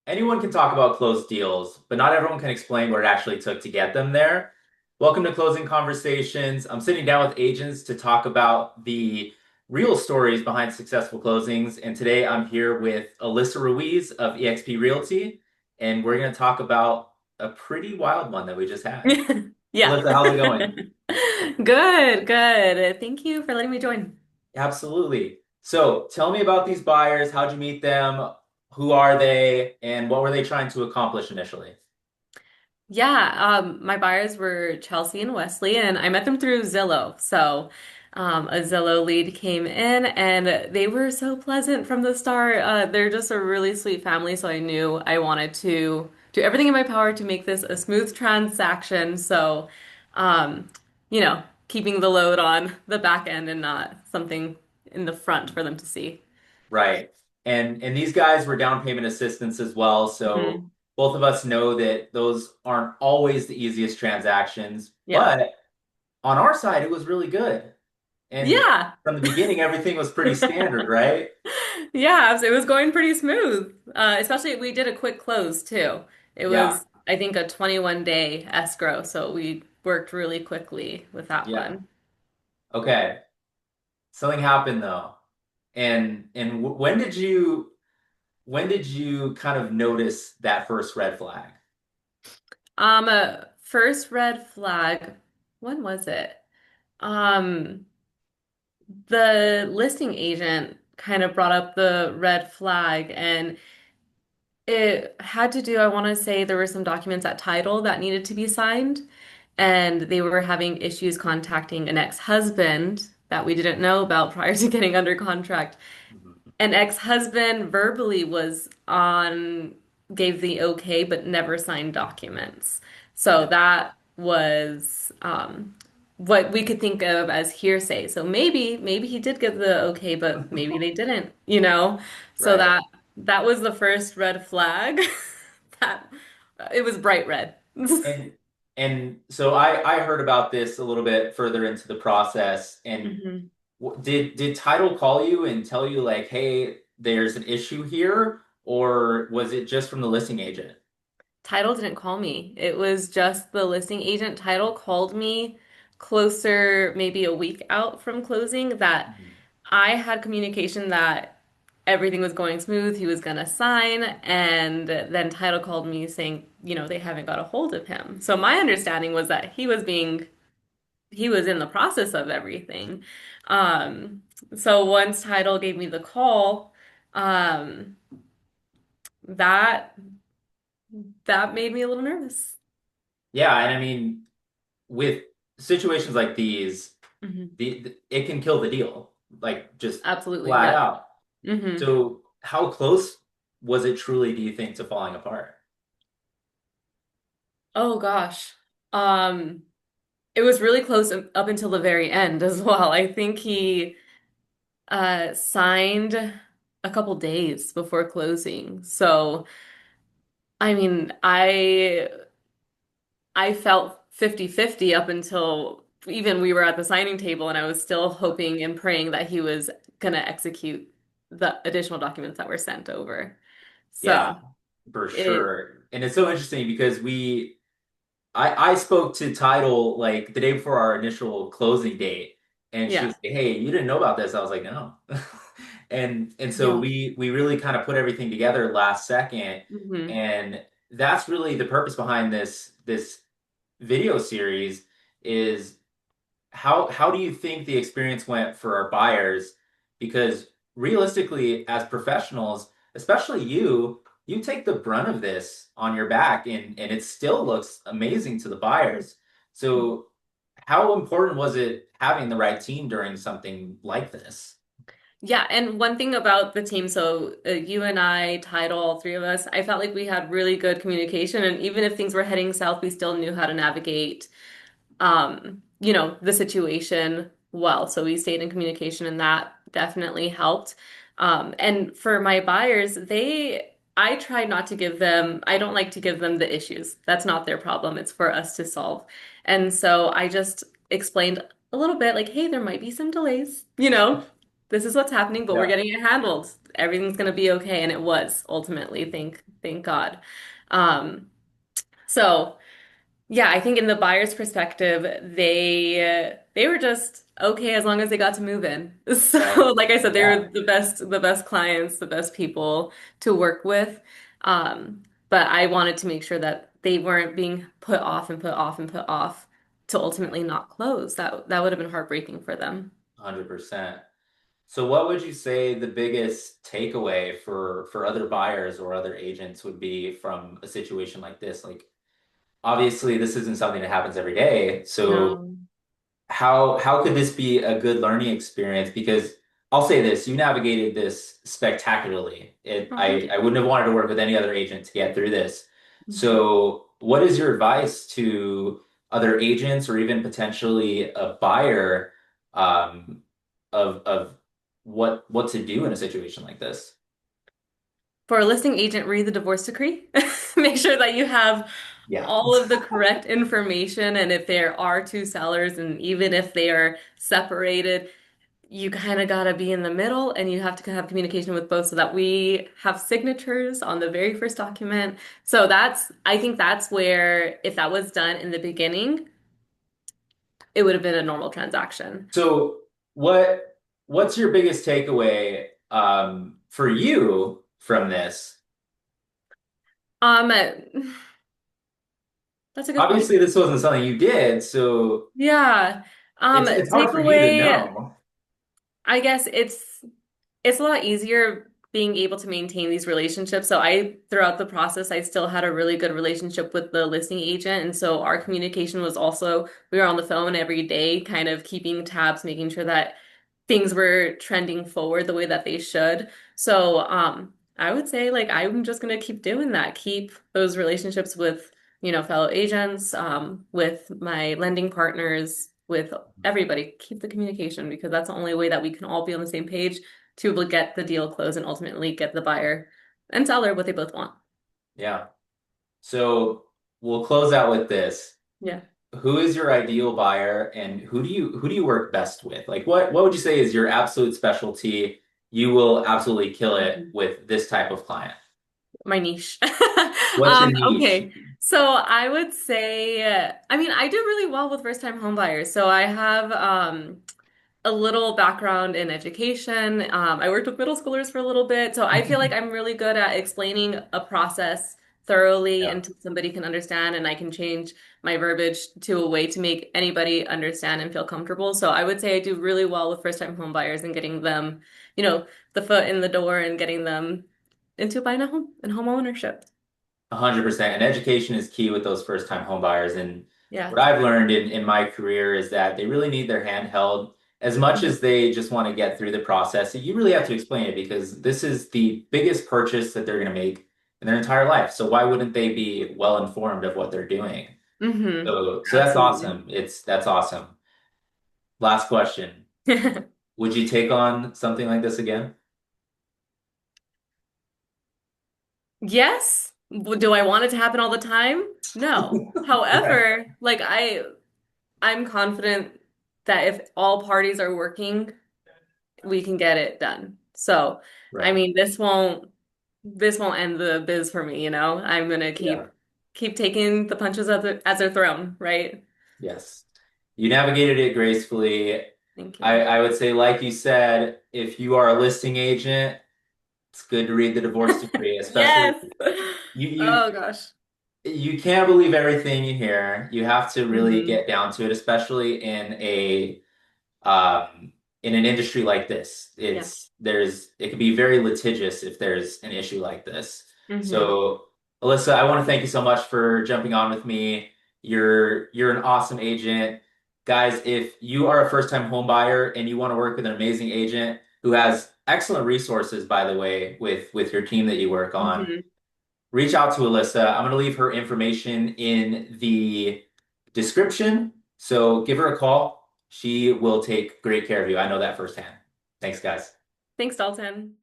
Anyone can talk about closed deals, but not everyone can explain what it actually took to get them there. Welcome to Closing Conversations. I'm sitting down with agents to talk about the real stories behind successful closings. And today I'm here with Alyssa Ruiz of eXp Realty, and we're going to talk about a pretty wild one that we just had. Yeah. Alyssa, how's it going? Good, good. Thank you for letting me join. Absolutely. So tell me about these buyers. How'd you meet them? Who are they? And what were they trying to accomplish initially? Yeah, my buyers were Chelsea and Wesley, and I met them through Zillow. So, a Zillow lead came in, and they were so pleasant from the start. They're just a really sweet family, so I knew I wanted to do everything in my power to make this a smooth transaction. So, um, keeping the load on the back end and not something in the front for them to see. Right. And these guys were down payment assistance as well. So Mhm. both of us know that those aren't always the easiest transactions, Yeah. but on our side, it was really good. And Yeah. from the beginning, everything was pretty standard, right? Yeah, so it was going pretty smooth. Especially we did a quick close too. It Yeah. was, I think, a 21-day escrow, so we worked really quickly with that Yeah. one. Okay. Something happened though. And when did you kind of notice that first red flag? First red flag, when was it? Um, the listing agent kind of brought up the red flag, and it had to do, I want to say there were some documents at title that needed to be signed, and they were having issues contacting an ex-husband that we didn't know about prior to getting under contract. Mhm. An ex-husband verbally gave the okay, but never signed documents. So Yeah. that was what we could think of as hearsay. So maybe he did give the okay, but maybe they didn't, you know? So Right. that was the first red flag. That it was bright red. And and so I heard about this a little bit further into the process. And Mhm. did title call you and tell you like, hey, there's an issue here, or was it just from the listing agent? Title didn't call me. It was just the listing agent. Title called me closer, maybe a week out from closing, that Mhm. I had communication that everything was going smooth. He was going to sign. And then Title called me saying, they haven't got a hold of him. So my understanding was that he was in the process of everything. Um, so once Title gave me the call, um, that that made me a little nervous. Yeah, and I mean, with situations like these, Mhm. it can kill the deal, like just Absolutely. flat Yep. out. Hmm. So how close was it truly, do you think, to falling apart? Oh gosh. Um, it was really close up until the very end as well. I think Mhm. he signed a couple days before closing. So, I mean, I felt 50-50 up until even we were at the signing table, and I was still hoping and praying that he was gonna execute the additional documents that were sent over. Yeah, So, for it sure. And it's so interesting because I spoke to Title like the day before our initial closing date, and she was yeah. like, "Hey, you didn't know about this?" I was like, "No." And so Yeah. we really kind of put everything together last second, Hmm. and that's really the purpose behind this video series is how do you think the experience went for our buyers? Because realistically, as professionals, especially you take the brunt of this on your back, and it still looks amazing to the buyers. So how important was it having the right team during something like this? Yeah, and one thing about the team, so you and I, Tidal, all three of us, I felt like we had really good communication, and even if things were heading south, we still knew how to navigate, the situation well. So we stayed in communication, and that definitely helped. And for my buyers, I try not to give them, I don't like to give them the issues. That's not their problem. It's for us to solve. And so I just explained a little bit like, hey, there might be some delays, this is what's happening, but we're Yeah. getting it handled. Everything's gonna be okay. And it was ultimately, thank God. Um, so yeah, I think in the buyer's perspective, they were just okay as long as they got to move in. Right. So, like I said, they Yeah. were the best clients, the best people to work with. But I wanted to make sure that they weren't being put off and put off and put off to ultimately not close. That would have been heartbreaking for them. 100%. So what would you say the biggest takeaway for other buyers or other agents would be from a situation like this? Like obviously this isn't something that happens every day. So No. how could this be a good learning experience? Because I'll say this, you navigated this spectacularly. Oh, thank you. I wouldn't have wanted to work with any other agent to get through this. Mhm. So what is your advice to other agents or even potentially a buyer um, of what to do in a situation like this? For a listing agent, read the divorce decree. Make sure that you have Yeah. all of the correct information. And if there are two sellers, and even if they are separated, you kind of got to be in the middle and you have to have communication with both so that we have signatures on the very first document. So I think that's where, if that was done in the beginning, it would have been a normal transaction. So what's your biggest takeaway for you from this? Um, that's a good point. Obviously, this wasn't something you did, so Yeah. it's hard for you to Takeaway. know. I guess it's a lot easier being able to maintain these relationships. So throughout the process, I still had a really good relationship with the listing agent. And so our communication was also, we were on the phone every day, kind of keeping tabs, making sure that things were trending forward the way that they should. So, I would say like I'm just gonna keep doing that, keep those relationships with, fellow agents, with my lending partners, with everybody. Keep the communication because that's the only way that we can all be on the same page to be able to get the deal closed and ultimately get the buyer and seller what they both want. Yeah. So we'll close out with this. Yeah. Who is your ideal buyer and who do you work best with? Like what would you say is your absolute specialty? You will absolutely kill it Mhm. with this type of client. My niche. What's your niche? Okay. So I would say, I mean, I do really well with first-time home buyers. So I have a little background in education. I worked with middle schoolers for a little bit. So I feel like I'm really good at explaining a process thoroughly Yeah. until somebody can understand, and I can change my verbiage to a way to make anybody understand and feel comfortable. So I would say I do really well with first-time home buyers and getting them, the foot in the door and getting them into buying a home and home ownership. 100%. And education is key with those first-time home buyers. And Yeah. what I've learned in my career is that they really need their hand held as much Mhm. as they just want to get through the process. You really have to explain it because this is the biggest purchase that they're going to make in their entire life. So why wouldn't they be well informed of what they're doing? So that's Absolutely. awesome. That's awesome. Last question. Would you take on something like this again? Yes. Do I want it to happen all the time? No. Right. However, like I'm confident that if all parties are working, we can get it done. So, I Right. mean, this won't end the biz for me, you know? I'm gonna Yeah. keep taking the punches as they're thrown, right? Yes. You navigated it gracefully. Thank you. I would say, like you said, if you are a listing agent, it's good to read the divorce decree, especially Yes. you you Oh gosh. you can't believe everything you hear. You have to really Hmm. get down to it, especially um, in an industry like this. Yeah. It can be very litigious if there's an issue like this. Hmm. So, Alyssa, I want to thank you so much for jumping on with me. You're an awesome agent. Guys, if you are a first-time home buyer and you want to work with an amazing agent who has excellent resources, by the way, with your team that you work on, Hmm. reach out to Alyssa. I'm going to leave her information in the description. So give her a call. She will take great care of you. I know that firsthand. Thanks, guys. Thanks, Dalton.